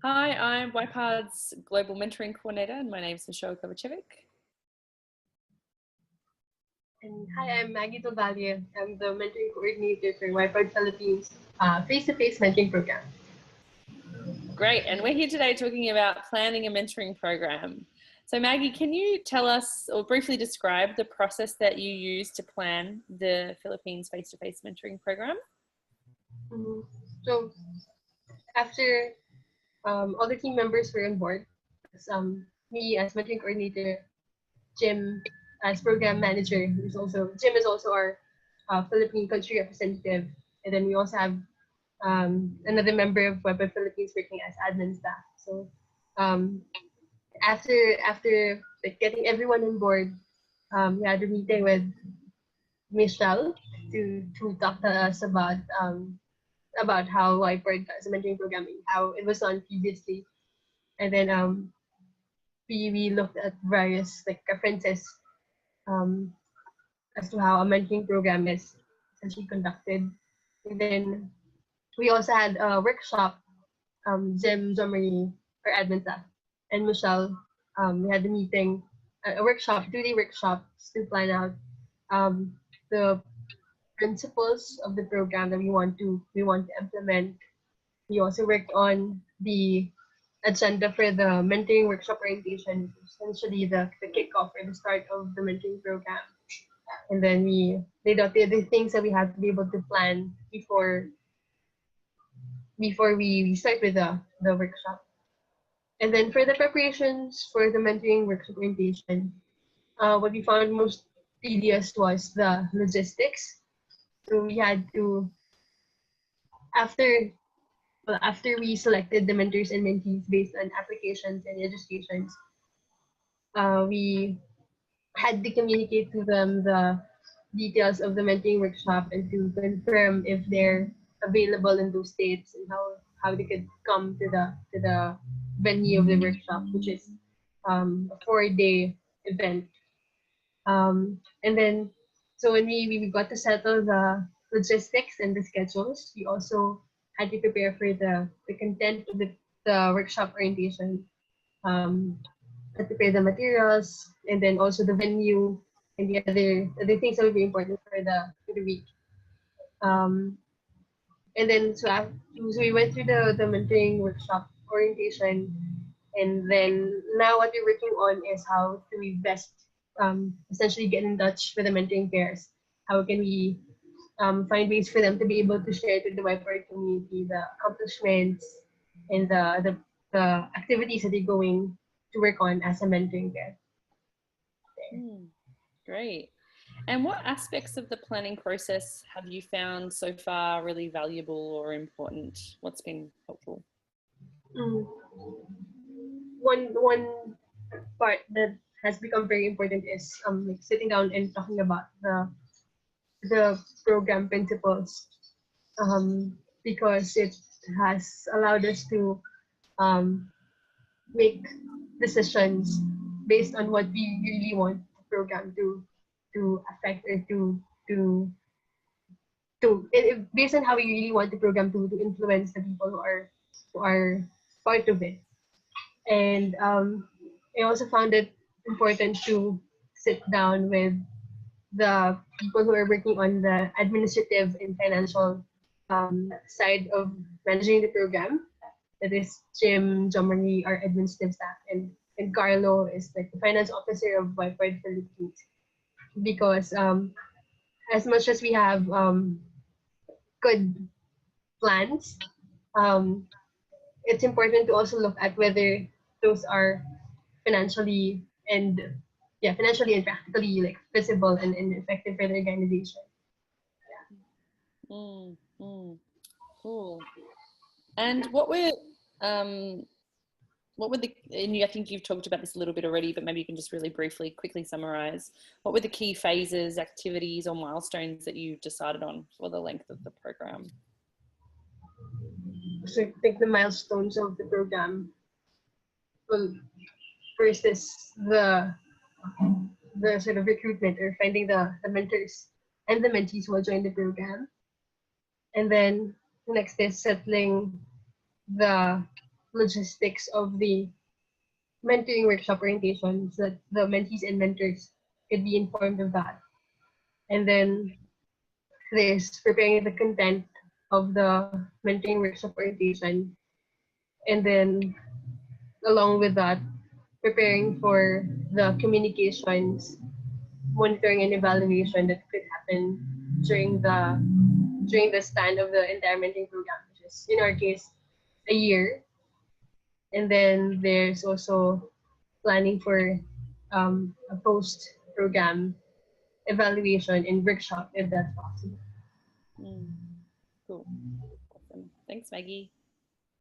Hi, I'm YPARD's Global Mentoring Coordinator, and my name is Michelle Kovacevic. And hi, I'm Maggie. I'm the mentoring coordinator for YPARD Philippines face-to-face mentoring program. Great, and we're here today talking about planning a mentoring program. So Maggie, can you tell us or briefly describe the process that you use to plan the Philippines face-to-face mentoring program? So after all the team members were on board, me as mentoring coordinator, Jim as program manager, Jim is also our Philippine country representative, and then we also have another member of YPARD Philippines working as admin staff. So after like getting everyone on board, we had a meeting with Michelle to talk to us about how YPARD does mentoring programming, how it was done previously, and then we looked at various like references as to how a mentoring program is essentially conducted, and then we also had a workshop. Jim, Jomari, our admin staff, and Michelle, we had a meeting, a workshop, 2-day workshops to plan out the principles of the program that we want to implement. We also worked on the agenda for the mentoring workshop orientation, essentially the kickoff or the start of the mentoring program. And then we laid out the things that we had to be able to plan before we start with the workshop. And then for the preparations for the mentoring workshop orientation, what we found most tedious was the logistics. So we had to, after we selected the mentors and mentees based on applications and registrations, we had to communicate to them the details of the mentoring workshop and to confirm if they're available in those states and how they could come to the venue of the workshop, which is a 4-day event. And then so when we got to settle the logistics and the schedules, we also had to prepare for the content of the workshop orientation, had to prepare the materials, and then also the venue and the other things that would be important for the week. And then so we went through the mentoring workshop orientation, and then now what we're working on is how do we best essentially get in touch with the mentoring pairs. How can we find ways for them to be able to share to the YPARD community the accomplishments and the activities that they're going to work on as a mentoring pair. Great. And what aspects of the planning process have you found so far really valuable or important? What's been helpful? One part that has become very important is like sitting down and talking about the program principles, because it has allowed us to make decisions based on what we really want the program to affect or based on how we really want the program to influence the people who are part of it. And I also found it important to sit down with the people who are working on the administrative and financial side of managing the program. That is Jim, Jomari, our administrative staff, and Carlo is like the finance officer of YPARD Philippines. Because as much as we have good plans, it's important to also look at whether those are financially and practically like feasible and effective for the organization. Cool. And what were the, and I think you've talked about this a little bit already, but maybe you can just really briefly, quickly summarize, what were the key phases, activities or milestones that you decided on for the length of the program? So I think the milestones of the program, well, first is the sort of recruitment or finding the mentors and the mentees who will join the program. And then the next is settling the logistics of the mentoring workshop orientation so that the mentees and mentors could be informed of that. And then there's preparing the content of the mentoring workshop orientation. And then along with that, preparing for the communications, monitoring and evaluation that could happen during the span of the entire mentoring program, which is in our case a year. And then there's also planning for a post-program evaluation and workshop if that's possible. Cool. Awesome. Thanks, Maggie.